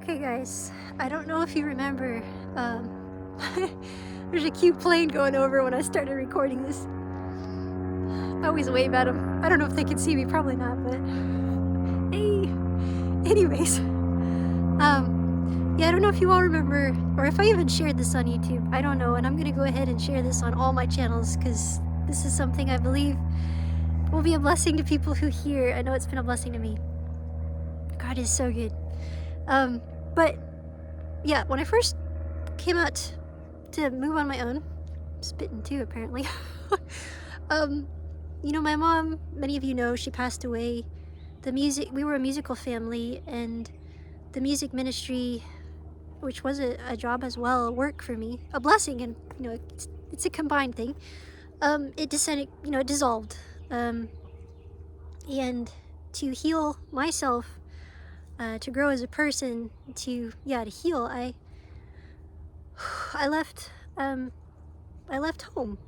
Okay guys, I don't know if you remember, there's a cute plane going over when I started recording this. I always wave at them. I don't know if they can see me, probably not, but hey. Anyways, yeah, I don't know if you all remember, or if I even shared this on YouTube, I don't know, and I'm gonna go ahead and share this on all my channels, because this is something I believe will be a blessing to people who hear. I know it's been a blessing to me. God is so good. But yeah, when I first came out to move on my own, spitting too apparently, you know, my mom, many of you know, she passed away. We were a musical family, and the music ministry, which was a job as well, a work for me, a blessing, and you know, it's a combined thing. It descended, you know, it dissolved, and to heal myself, to grow as a person, to heal, I left home.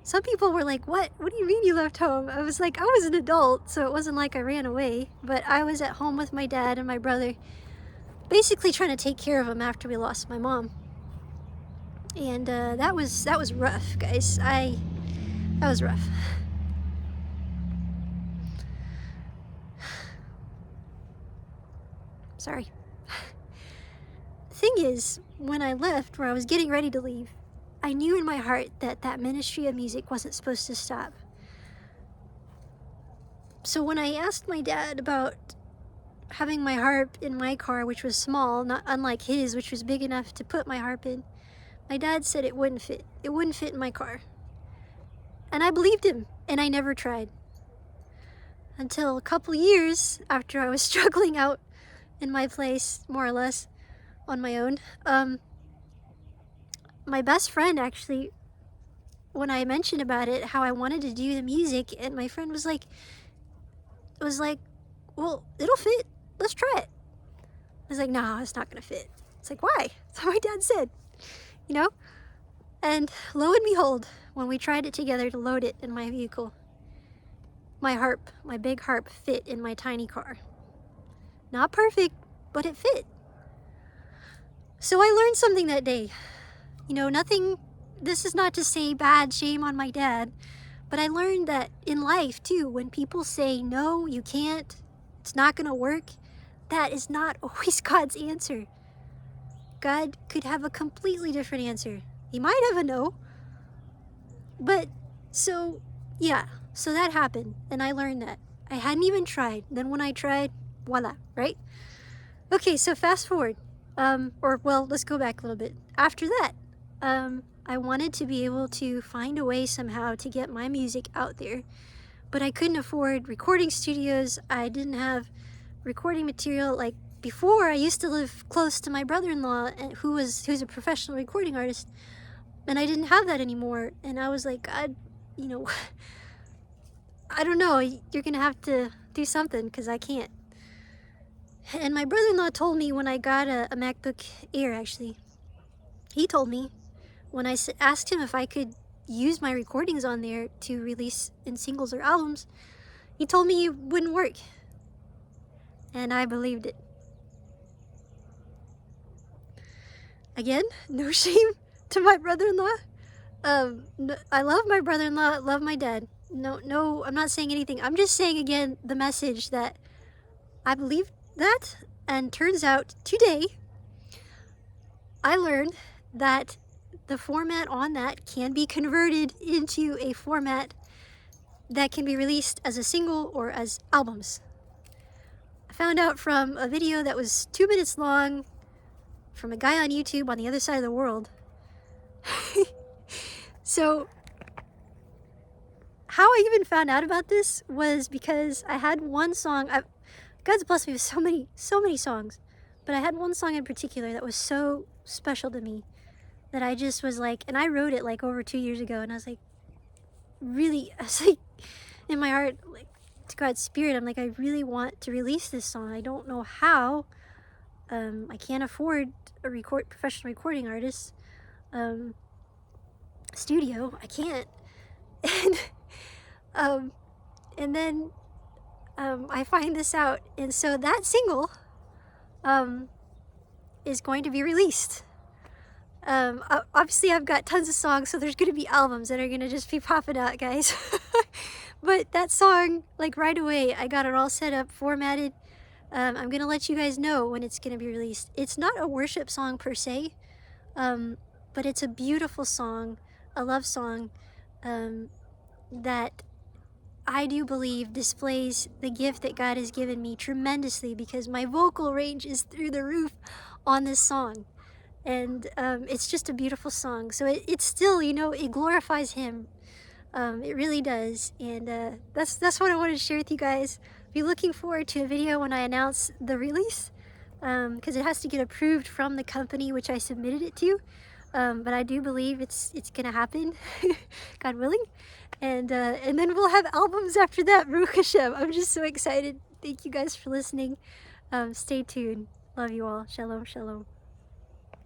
Some people were like, what do you mean you left home? I was like, I was an adult, so it wasn't like I ran away, but I was at home with my dad and my brother, basically trying to take care of him after we lost my mom. And that was rough, guys. That was rough. Sorry. The thing is, when I left, where I was getting ready to leave, I knew in my heart that that ministry of music wasn't supposed to stop. So when I asked my dad about having my harp in my car, which was small, not unlike his, which was big enough to put my harp in, my dad said it wouldn't fit. It wouldn't fit in my car. And I believed him, and I never tried. Until a couple years after I was struggling out in my place, more or less, on my own, my best friend actually, when I mentioned about it, how I wanted to do the music, and my friend was like, well, it'll fit. Let's try it. I was like, no, it's not gonna fit. It's like, why? That's what my dad said, you know? And lo and behold, when we tried it together to load it in my vehicle, my harp, my big harp, fit in my tiny car. Not perfect, but it fit. So I learned something that day. You know, this is not to say bad shame on my dad, but I learned that in life too, when people say, no, you can't, it's not gonna work, that is not always God's answer. God could have a completely different answer. He might have a no. But so that happened, and I learned that. I hadn't even tried. Then when I tried, voila, right? Okay, so fast forward. Let's go back a little bit. After that, I wanted to be able to find a way somehow to get my music out there, but I couldn't afford recording studios. I didn't have recording material. Like before, I used to live close to my brother-in-law, who's a professional recording artist, and I didn't have that anymore. And I was like, God, you know, I don't know, you're gonna have to do something, because I can't. And my brother-in-law told me when I got a MacBook Air, actually, he told me when I asked him if I could use my recordings on there to release in singles or albums, he told me it wouldn't work. And I believed it. Again, no shame to my brother-in-law. I love my brother-in-law, love my dad. No, I'm not saying anything. I'm just saying again the message that I believed that, and turns out today I learned that the format on that can be converted into a format that can be released as a single or as albums. I found out from a video that was 2 minutes long from a guy on YouTube on the other side of the world. So how I even found out about this was because I had one song. God's blessed me with so many songs, but I had one song in particular that was so special to me that I just was like, and I wrote it like over 2 years ago, and I was like, in my heart, like, to God's spirit, I'm like, I really want to release this song. I don't know how. I can't afford a professional recording artist studio. I can't. And then I find this out, and so that single is going to be released. Obviously I've got tons of songs, so there's gonna be albums that are gonna just be popping out, guys. But that song, like right away, I got it all set up, formatted. I'm gonna let you guys know when it's gonna be released. It's not a worship song per se, but it's a beautiful song, a love song, that I do believe displays the gift that God has given me tremendously, because my vocal range is through the roof on this song. And it's just a beautiful song. So it's still, you know, it glorifies Him. It really does. And that's what I wanted to share with you guys. Be looking forward to a video when I announce the release, because it has to get approved from the company which I submitted it to. But I do believe it's gonna happen, God willing. And then we'll have albums after that. Baruch Hashem. I'm just so excited. Thank you guys for listening. Stay tuned. Love you all. Shalom, shalom.